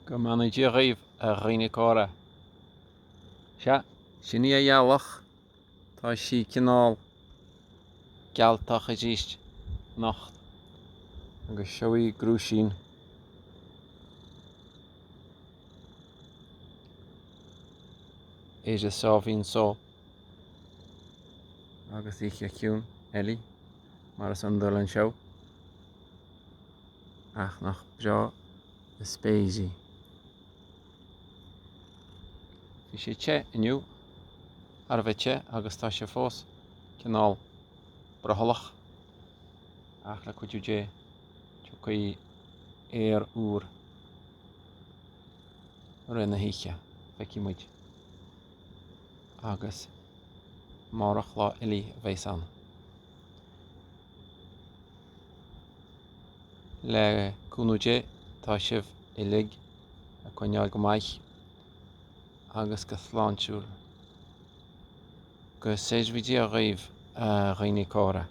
Go mbeadh díreibh a dhaoine córa. Sin é ghealach, tá sí cinál ghealtach a díist nacht agus seoí Grúisín. Éidir sábhín só agus íche ciún eile mar is an dul an seo ach nach beo is spéisí. Bhí sé te inniu ar bheith te agus tá sé fós cinál brothalach ach le cuidiú dé tucaí éar úr rinne híche feici muid agus marach lá ilí bhééis an. Le cúnú dé tá sibh i lig a coinneáil go maith agus go sláintiúil go séirbhídí a dhaoibh a dhaoine córa.